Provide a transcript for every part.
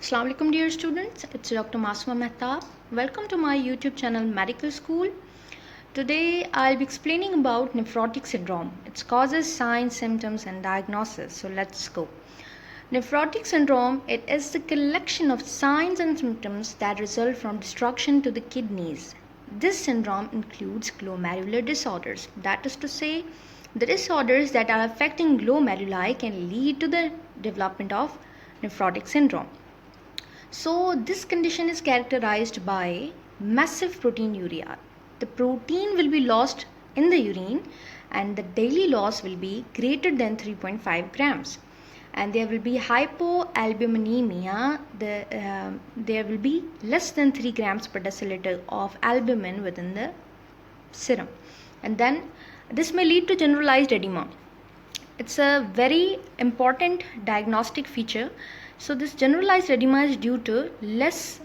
Assalamu alaikum dear students, it's Dr. Masuma Mehta. Welcome to my YouTube channel Medical School. Today I'll be explaining about nephrotic syndrome, its causes, signs, symptoms and diagnosis. So let's go. Nephrotic syndrome, it is the collection of signs and symptoms that result from destruction to the kidneys. This syndrome includes glomerular disorders. That is to say, the disorders that are affecting glomeruli can lead to the development of nephrotic syndrome. So this condition is characterized by massive proteinuria. The protein will be lost in the urine and the daily loss will be greater than 3.5 grams. And there will be hypoalbuminemia. There will be less than 3 grams per deciliter of albumin within the serum. And then this may lead to generalized edema. It's a very important diagnostic feature. So this generalized edema is due to less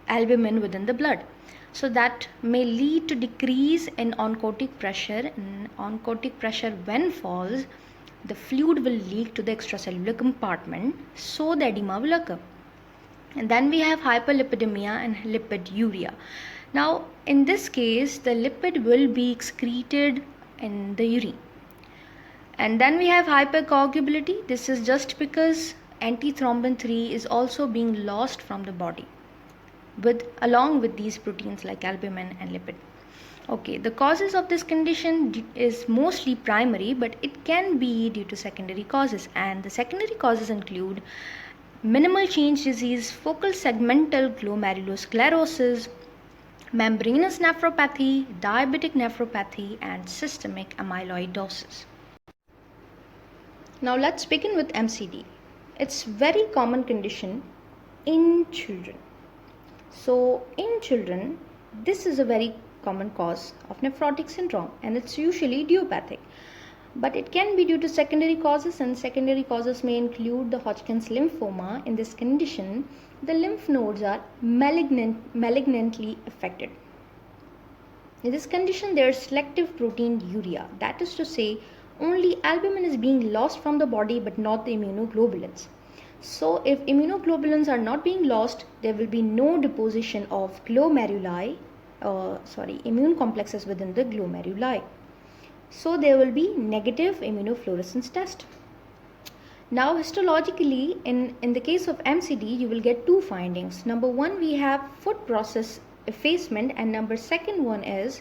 albumin within the blood. So that may lead to decrease in oncotic pressure. And oncotic pressure when falls, the fluid will leak to the extracellular compartment, so the edema will occur. And then we have hyperlipidemia and lipiduria. Now in this case, the lipid will be excreted in the urine. And then we have hypercoagulability. This is just because antithrombin 3 is also being lost from the body along with these proteins like albumin and lipid. Okay, the causes of this condition is mostly primary, but it can be due to secondary causes, and the secondary causes include minimal change disease, focal segmental glomerulosclerosis, membranous nephropathy, diabetic nephropathy and systemic amyloidosis. Now let's begin with MCD. It's very common condition in children. So in children, this is a very common cause of nephrotic syndrome and it's usually idiopathic. But it can be due to secondary causes, and secondary causes may include the Hodgkin's lymphoma. In this condition, the lymph nodes are malignantly affected. In this condition, there is selective proteinuria. That is to say, only albumin is being lost from the body but not the immunoglobulins. So if immunoglobulins are not being lost, there will be no deposition of immune complexes within the glomeruli. So there will be negative immunofluorescence test. Now histologically, in the case of MCD, you will get two findings. Number one, we have foot process effacement, and number second one is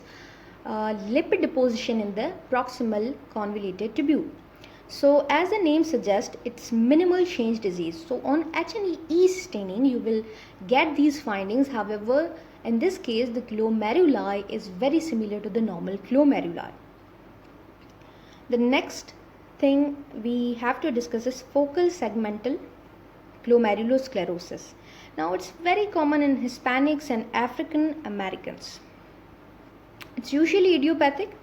lipid deposition in the proximal convoluted tubule. So as the name suggests, it's minimal change disease. So on H&E staining, you will get these findings. However, in this case, the glomeruli is very similar to the normal glomeruli. The next thing we have to discuss is focal segmental glomerulosclerosis. Now it's very common in Hispanics and African Americans. It's usually idiopathic,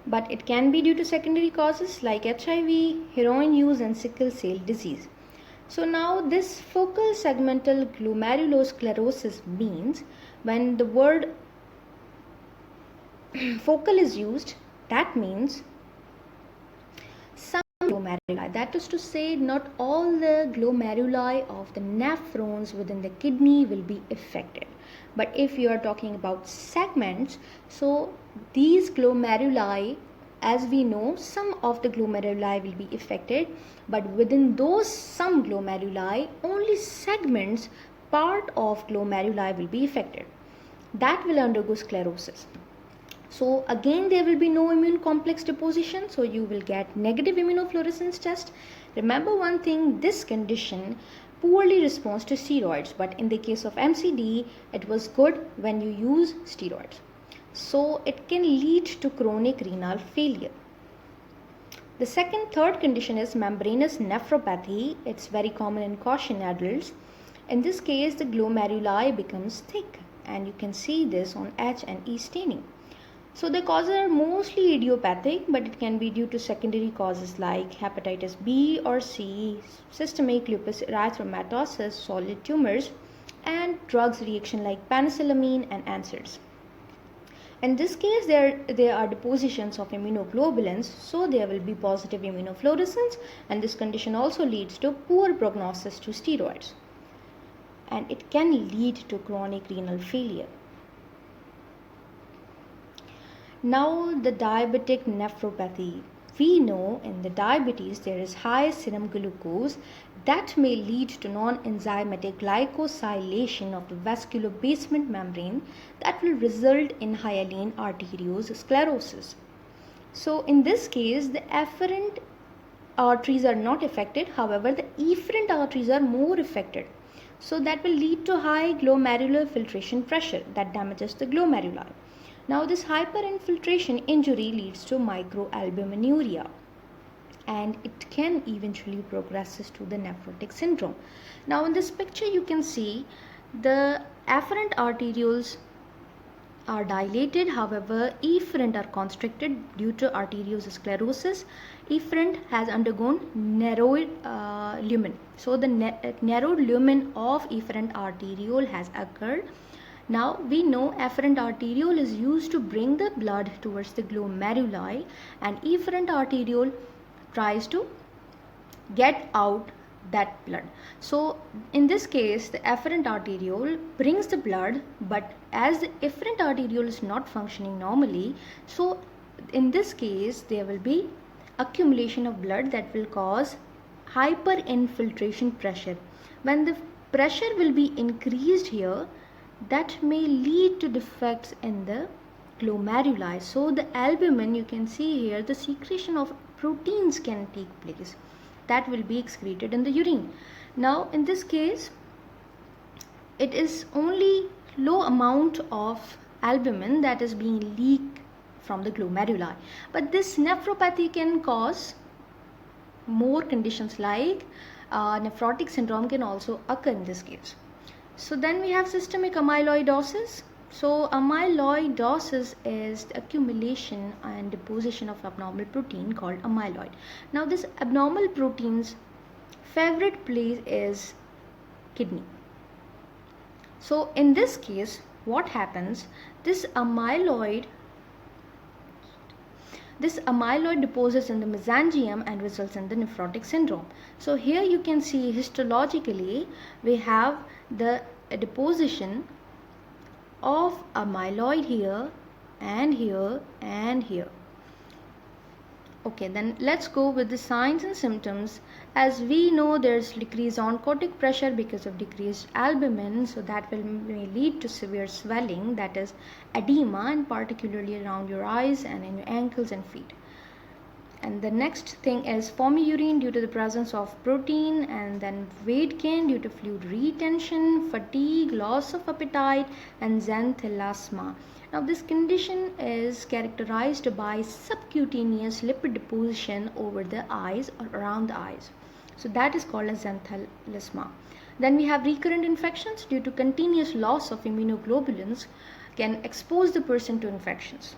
but it can be due to secondary causes like HIV, heroin use and sickle cell disease. So now this focal segmental glomerulosclerosis means when the word focal is used, that means some glomeruli. That is to say, not all the glomeruli of the nephrons within the kidney will be affected. But if you are talking about segments, so these glomeruli, as we know, some of the glomeruli will be affected, but within those some glomeruli, only segments, part of glomeruli will be affected. That will undergo sclerosis. So again, there will be no immune complex deposition, so you will get negative immunofluorescence test. Remember one thing, this condition poorly responds to steroids, but in the case of MCD, it was good when you use steroids. So it can lead to chronic renal failure. The third condition is membranous nephropathy. It's very common in Caucasian adults. In this case, the glomeruli becomes thick, and you can see this on H&E staining. So the causes are mostly idiopathic, but it can be due to secondary causes like hepatitis B or C, systemic lupus erythematosus, solid tumors, and drugs reaction like penicillamine and NSAIDs. In this case, there are depositions of immunoglobulins, so there will be positive immunofluorescence, and this condition also leads to poor prognosis to steroids. and it can lead to chronic renal failure. Now the diabetic nephropathy. We know in the diabetes there is high serum glucose that may lead to non-enzymatic glycosylation of the vascular basement membrane that will result in hyaline arteriosclerosis. So in this case, the afferent arteries are not affected, however the efferent arteries are more affected. So that will lead to high glomerular filtration pressure that damages the glomeruli. Now this hyperinfiltration injury leads to microalbuminuria, and it can eventually progresses to the nephrotic syndrome. Now in this picture you can see the afferent arterioles are dilated, however efferent are constricted due to arteriosclerosis. Efferent has undergone narrowed lumen. So the narrowed lumen of efferent arteriole has occurred. Now we know afferent arteriole is used to bring the blood towards the glomeruli, and efferent arteriole tries to get out that blood. So in this case the afferent arteriole brings the blood, but as the efferent arteriole is not functioning normally, so in this case there will be accumulation of blood that will cause hyperinfiltration pressure. When the pressure will be increased here, that may lead to defects in the glomeruli. So the albumin, you can see here, the secretion of proteins can take place that will be excreted in the urine. Now in this case it is only low amount of albumin that is being leaked from the glomeruli, but this nephropathy can cause more conditions like nephrotic syndrome can also occur in this case. So then we have systemic amyloidosis. So amyloidosis is the accumulation and deposition of abnormal protein called amyloid. Now this abnormal protein's favorite place is kidney. So in this case what happens, this amyloid deposits in the mesangium and results in the nephrotic syndrome. So here you can see histologically we have the deposition of amyloid here and here and here. Okay, then let's go with the signs and symptoms. As we know, there's decreased oncotic pressure because of decreased albumin, so that may lead to severe swelling, that is edema, and particularly around your eyes and in your ankles and feet. And the next thing is formiurine due to the presence of protein, and then weight gain due to fluid retention, fatigue, loss of appetite, and xanthelasma. Now this condition is characterized by subcutaneous lipid deposition over the eyes or around the eyes. So that is called as xanthelasma. Then we have recurrent infections due to continuous loss of immunoglobulins can expose the person to infections.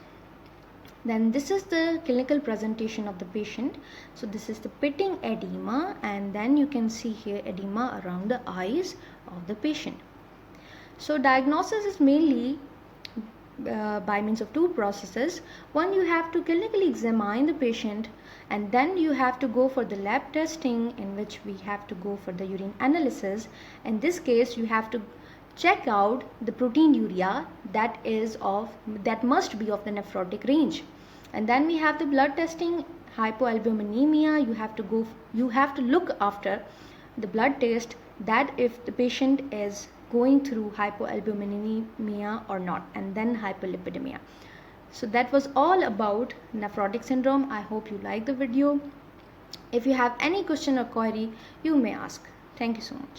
Then this is the clinical presentation of the patient. So this is the pitting edema, and then you can see here edema around the eyes of the patient. So diagnosis is mainly by means of two processes. One, you have to clinically examine the patient, and then you have to go for the lab testing, in which we have to go for the urine analysis. In this case you have to check out the proteinuria that must be of the nephrotic range. And then we have the blood testing, hypoalbuminemia. You have to look after the blood test that if the patient is going through hypoalbuminemia or not, and then hypolipidemia. So that was all about nephrotic syndrome. I hope you like the video. If you have any question or query, you may ask. Thank you so much.